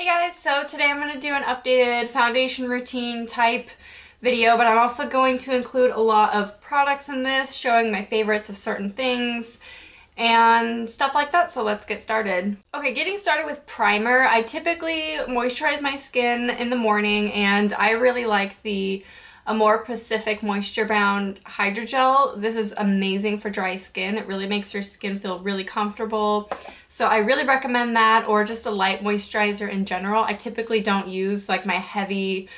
Hey guys, so today I'm going to do an updated foundation routine type video, but I'm also going to include a lot of products in this, showing my favorites of certain things and stuff like that, so let's get started. Okay, getting started with primer. I typically moisturize my skin in the morning, and I really like the Amore Pacific Moisture Bound Hydrogel. This is amazing for dry skin. It really makes your skin feel really comfortable. So I really recommend that, or just a light moisturizer in general. I typically don't use like my heavy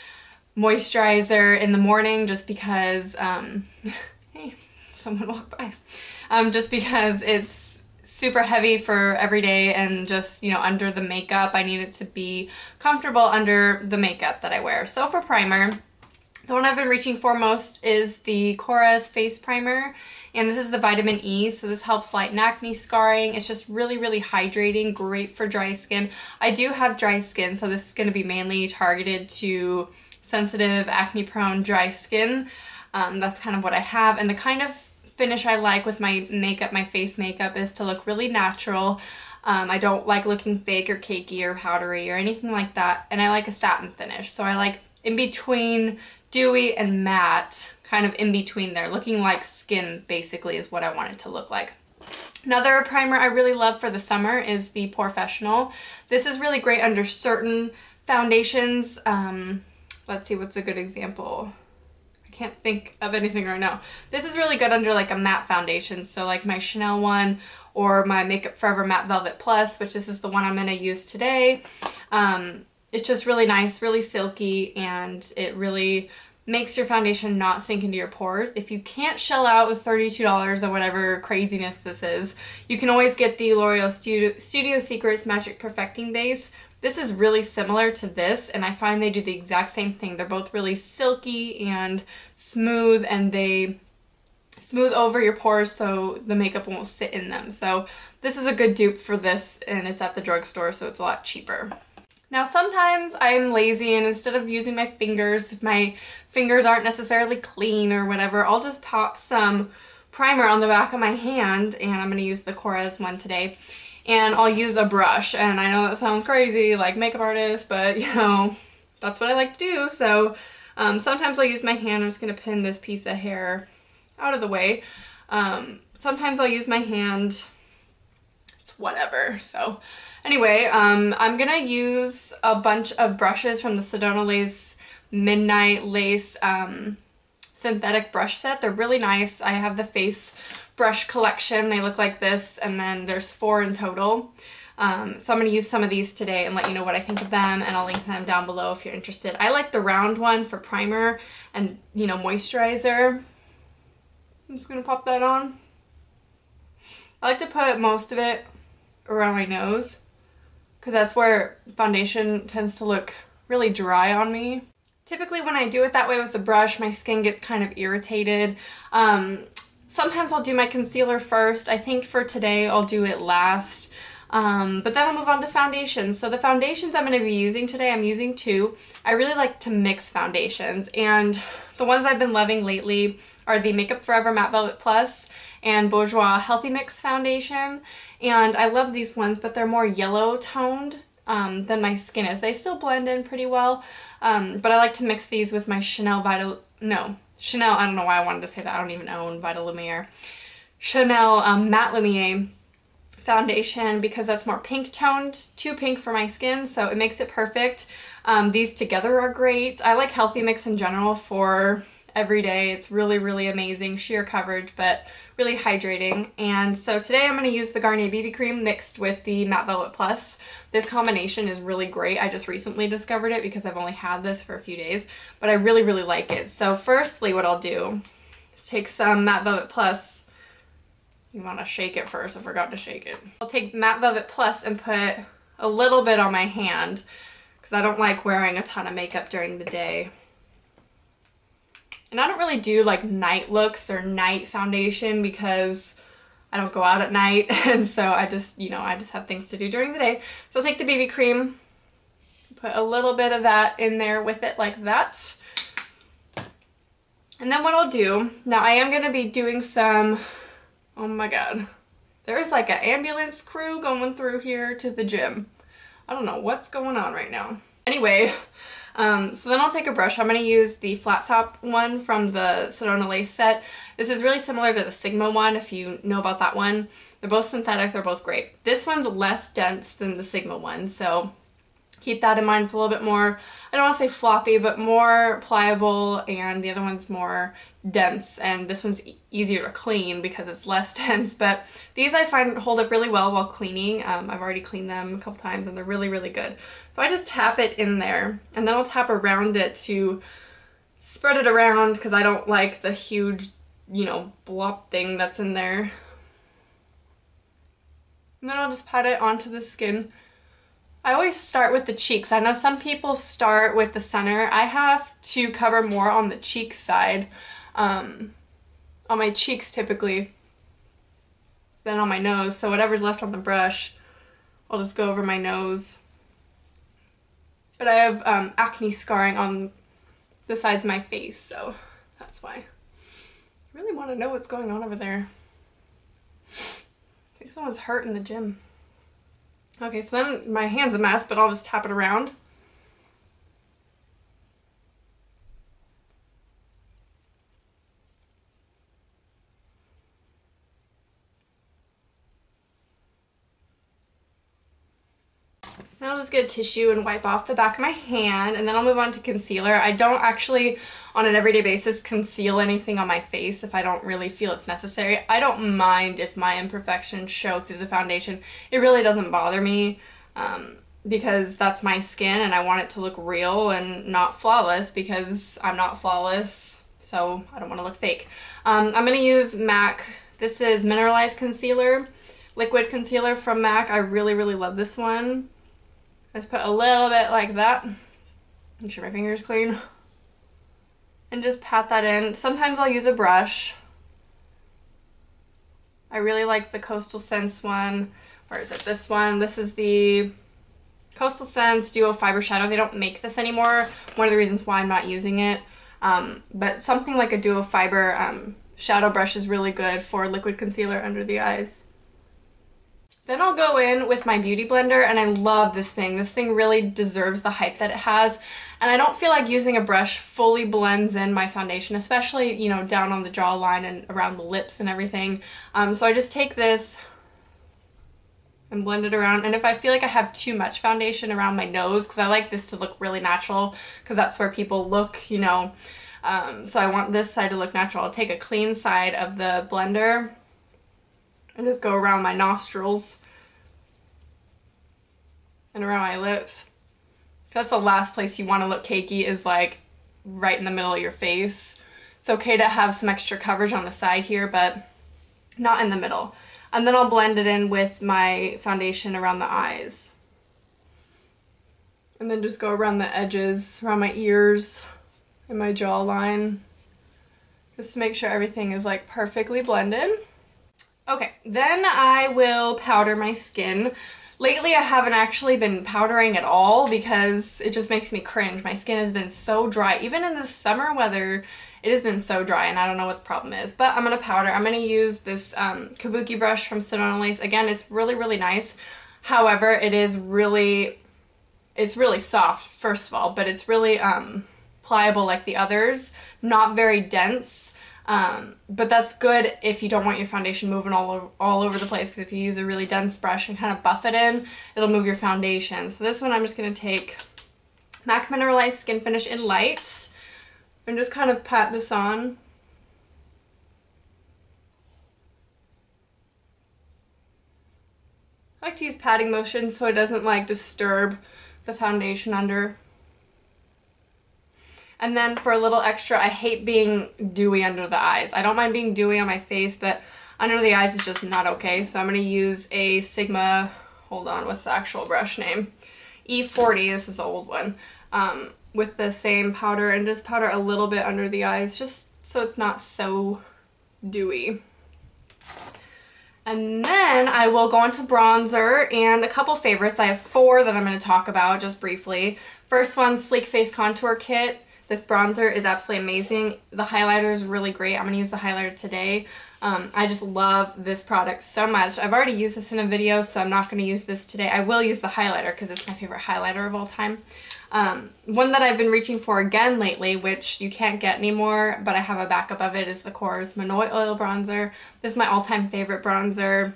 moisturizer in the morning just because, hey, someone walked by. Just because it's super heavy for every day and just, you know, under the makeup. I need it to be comfortable under the makeup that I wear. So for primer, the one I've been reaching for most is the Korres Face Primer, and this is the Vitamin E, so this helps lighten acne scarring. It's just really, really hydrating, great for dry skin. I do have dry skin, so this is going to be mainly targeted to sensitive, acne-prone, dry skin. That's kind of what I have, and the kind of finish I like with my makeup, my face makeup, is to look really natural. I don't like looking fake or cakey or powdery or anything like that, and I like a satin finish, so I like in between dewy and matte, kind of in between there, looking like skin basically is what I want it to look like. Another primer I really love for the summer is the Porefessional. This is really great under certain foundations. Let's see, what's a good example? I can't think of anything right now. This is really good under like a matte foundation, so like my Chanel one or my Makeup Forever Matte Velvet Plus, which this is the one I'm going to use today. It's just really nice, really silky, and it really makes your foundation not sink into your pores. If you can't shell out with $32 or whatever craziness this is, you can always get the L'Oreal Studio Secrets Magic Perfecting Base. This is really similar to this, and I find they do the exact same thing. They're both really silky and smooth, and they smooth over your pores so the makeup won't sit in them. So this is a good dupe for this, and it's at the drugstore, so it's a lot cheaper. Now sometimes I'm lazy, and instead of using my fingers, if my fingers aren't necessarily clean or whatever, I'll just pop some primer on the back of my hand, and I'm going to use the Korres one today, and I'll use a brush. And I know that sounds crazy, like makeup artist, but you know, that's what I like to do. So sometimes I'll use my hand. I'm just going to pin this piece of hair out of the way. Sometimes I'll use my hand. It's whatever. So anyway, I'm gonna use a bunch of brushes from the Sedona Lace Midnight Lace synthetic brush set. They're really nice. I have the face brush collection. They look like this, and then there's 4 in total. So I'm gonna use some of these today and let you know what I think of them, and I'll link them down below if you're interested. I like the round one for primer and, you know, moisturizer. I'm just gonna pop that on. I like to put most of it around my nose, because that's where foundation tends to look really dry on me. Typically when I do it that way with the brush, my skin gets kind of irritated. Sometimes I'll do my concealer first. I think for today I'll do it last. But then I'll move on to foundations. So the foundations I'm going to be using today, I'm using 2. I really like to mix foundations, and the ones I've been loving lately are the Makeup Forever Matte Velvet Plus and Bourjois Healthy Mix Foundation. And I love these ones, but they're more yellow toned than my skin is. They still blend in pretty well, but I like to mix these with my Chanel, I don't know why I wanted to say that. I don't even own Vita Lumiere. Chanel Matte Lumiere foundation, because that's more pink toned, too pink for my skin, so it makes it perfect. These together are great. I like Healthy Mix in general for every day. It's really, really amazing. Sheer coverage, but really hydrating. And so today I'm going to use the Garnier BB Cream mixed with the Matte Velvet Plus. This combination is really great. I just recently discovered it because I've only had this for a few days, but I really, really like it. So firstly, what I'll do is take some Matte Velvet Plus. You want to shake it first. I forgot to shake it. I'll take Matte Velvet Plus and put a little bit on my hand, because I don't like wearing a ton of makeup during the day. And I don't really do like night looks or night foundation because I don't go out at night, and so I just, you know, I just have things to do during the day. So I'll take the BB cream, put a little bit of that in there with it like that. And then what I'll do, now I am going to be doing some, oh my god, there's like an ambulance crew going through here to the gym. I don't know what's going on right now. Anyway, so then I'll take a brush. I'm going to use the flat top one from the Sedona Lace set. This is really similar to the Sigma one, if you know about that one. They're both synthetic, they're both great. This one's less dense than the Sigma one, so keep that in mind. It's a little bit more, I don't want to say floppy, but more pliable, and the other one's more dense, and this one's easier to clean because it's less dense. But these I find hold up really well while cleaning. I've already cleaned them a couple times and they're really, really good. So I just tap it in there, and then I'll tap around it to spread it around because I don't like the huge, you know, blob thing that's in there. And then I'll just pat it onto the skin. I always start with the cheeks. I know some people start with the center. I have to cover more on the cheek side, on my cheeks typically, than on my nose. So whatever's left on the brush, I'll just go over my nose. But I have acne scarring on the sides of my face, so that's why. I really want to know what's going on over there. I think someone's hurt in the gym. Okay, so then my hand's a mess, but I'll just tap it around. Then I'll just get a tissue and wipe off the back of my hand, and then I'll move on to concealer. I don't actually, on an everyday basis, conceal anything on my face if I don't really feel it's necessary. I don't mind if my imperfections show through the foundation. It really doesn't bother me because that's my skin and I want it to look real and not flawless because I'm not flawless, so I don't want to look fake. I'm going to use MAC. This is Mineralize concealer, liquid concealer from MAC. I really, really love this one. Just put a little bit like that. Make sure my finger's clean. And just pat that in. Sometimes I'll use a brush. I really like the Coastal Scents one. Where is it? This one. This is the Coastal Scents Duo Fiber Shadow. They don't make this anymore. One of the reasons why I'm not using it. But something like a Duo Fiber shadow brush is really good for liquid concealer under the eyes. Then I'll go in with my Beauty Blender, and I love this thing. This thing really deserves the hype that it has, and I don't feel like using a brush fully blends in my foundation, especially, you know, down on the jawline and around the lips and everything. So I just take this and blend it around, and if I feel like I have too much foundation around my nose, because I like this to look really natural, because that's where people look, you know, so I want this side to look natural. I'll take a clean side of the blender and just go around my nostrils and around my lips. That's the last place you want to look cakey, is like right in the middle of your face. It's okay to have some extra coverage on the side here, but not in the middle. And then I'll blend it in with my foundation around the eyes. And then just go around the edges, around my ears and my jawline, just to make sure everything is like perfectly blended. Okay, then I will powder my skin. Lately I haven't actually been powdering at all because it just makes me cringe. My skin has been so dry. Even in the summer weather, it has been so dry, and I don't know what the problem is. But I'm going to powder. I'm going to use this Kabuki brush from Sedona Lace. Again, it's really, really nice. However, it's really soft, first of all, but it's really pliable like the others. Not very dense. But that's good if you don't want your foundation moving all over the place, because if you use a really dense brush and kind of buff it in, it'll move your foundation. So this one I'm just going to take MAC Mineralize Skin Finish in Light and just kind of pat this on. I like to use patting motions so it doesn't like disturb the foundation under. And then for a little extra, I hate being dewy under the eyes. I don't mind being dewy on my face, but under the eyes is just not okay. So I'm going to use a Sigma, hold on, what's the actual brush name? E40, this is the old one, with the same powder, and just powder a little bit under the eyes just so it's not so dewy. And then I will go into bronzer and a couple favorites. I have 4 that I'm going to talk about just briefly. First one, Sleek Face Contour Kit. This bronzer is absolutely amazing. The highlighter is really great. I'm going to use the highlighter today. I just love this product so much. I've already used this in a video, so I'm not going to use this today. I will use the highlighter because it's my favorite highlighter of all time. One that I've been reaching for again lately, which you can't get anymore, but I have a backup of it, is the Korres Monoi Oil Bronzer. This is my all-time favorite bronzer.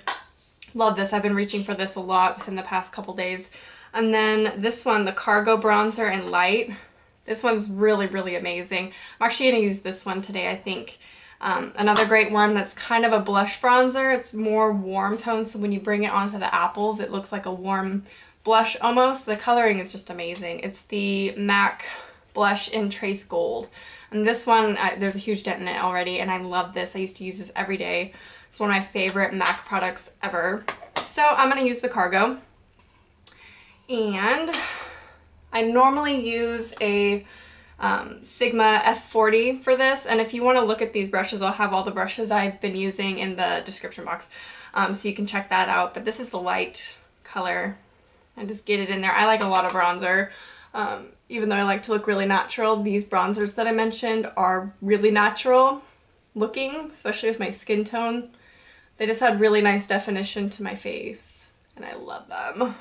Love this. I've been reaching for this a lot within the past couple days. And then this one, the Cargo Bronzer in Light. This one's really, really amazing. I'm actually going to use this one today, I think. Another great one that's kind of a blush bronzer. It's more warm tone, so when you bring it onto the apples, it looks like a warm blush almost. The coloring is just amazing. It's the MAC blush in Trace Gold. And this one, there's a huge dent in it already, and I love this. I used to use this every day. It's one of my favorite MAC products ever. So I'm going to use the Cargo. And I normally use a Sigma F40 for this, and if you want to look at these brushes, I'll have all the brushes I've been using in the description box, so you can check that out. But this is the light color. I just get it in there. I like a lot of bronzer. Even though I like to look really natural, these bronzers that I mentioned are really natural looking, especially with my skin tone. They just add really nice definition to my face, and I love them.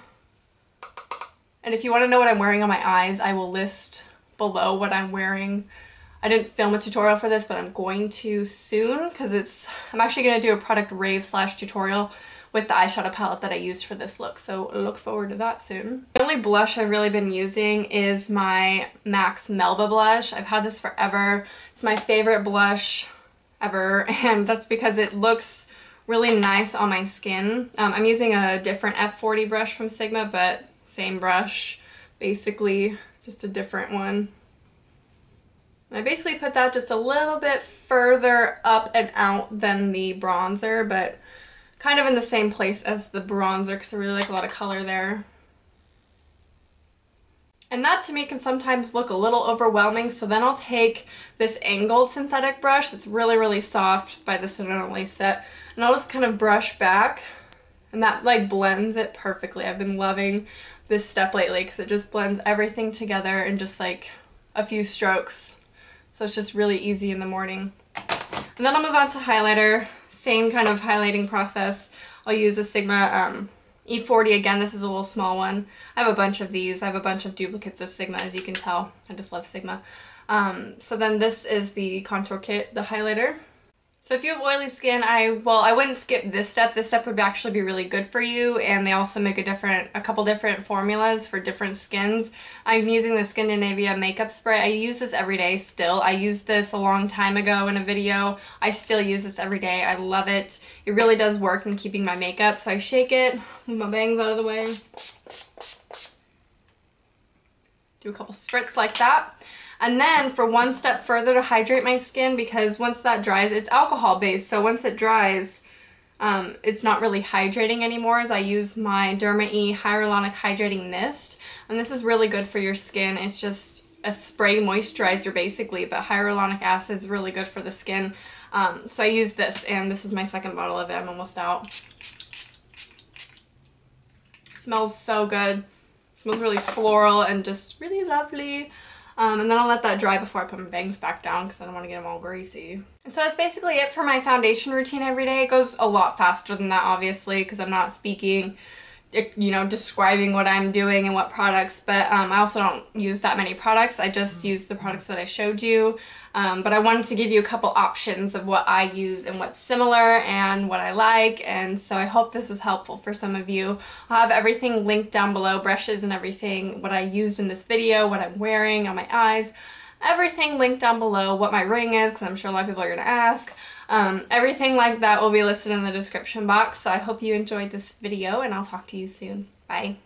And if you want to know what I'm wearing on my eyes, I will list below what I'm wearing. I didn't film a tutorial for this, but I'm going to soon, because I'm actually going to do a product rave / tutorial with the eyeshadow palette that I used for this look, so look forward to that soon. The only blush I've really been using is my MAC's Melba Blush. I've had this forever. It's my favorite blush ever, and that's because it looks really nice on my skin. I'm using a different F40 brush from Sigma, but same brush, basically. Just a different one. I basically put that just a little bit further up and out than the bronzer, but kind of in the same place as the bronzer because I really like a lot of color there. And that to me can sometimes look a little overwhelming, so then I'll take this angled synthetic brush that's really, really soft by the Sedona Lace set, and I'll just kind of brush back, and that like blends it perfectly. I've been loving this step lately because it just blends everything together in just like a few strokes. So it's just really easy in the morning. And then I'll move on to highlighter. Same kind of highlighting process. I'll use a Sigma E40 again. This is a little small one. I have a bunch of these. I have a bunch of duplicates of Sigma, as you can tell. I just love Sigma. So then this is the contour kit, the highlighter. So if you have oily skin, I wouldn't skip this step. This step would actually be really good for you, and they also make a couple different formulas for different skins. I'm using the Skindinavia makeup spray. I use this every day still. I used this a long time ago in a video. I still use this every day. I love it. It really does work in keeping my makeup. So I shake it, move my bangs out of the way. Do a couple spritz like that. And then for one step further to hydrate my skin, because once that dries, it's alcohol based, so once it dries, it's not really hydrating anymore, as I use my Derma E Hyaluronic Hydrating Mist. And this is really good for your skin. It's just a spray moisturizer basically, but hyaluronic acid is really good for the skin. So I use this, and this is my second bottle of it. I'm almost out. It smells so good. It smells really floral and just really lovely. And then I'll let that dry before I put my bangs back down because I don't want to get them all greasy. And so that's basically it for my foundation routine every day. It goes a lot faster than that, obviously, because I'm not speaking, you know, describing what I'm doing and what products, but I also don't use that many products. I just use the products that I showed you, but I wanted to give you a couple options of what I use and what's similar and what I like, and so I hope this was helpful for some of you. I'll have everything linked down below, brushes and everything, what I used in this video, what I'm wearing on my eyes, everything linked down below, what my ring is, because I'm sure a lot of people are going to ask. Everything like that will be listed in the description box, so I hope you enjoyed this video, and I'll talk to you soon. Bye.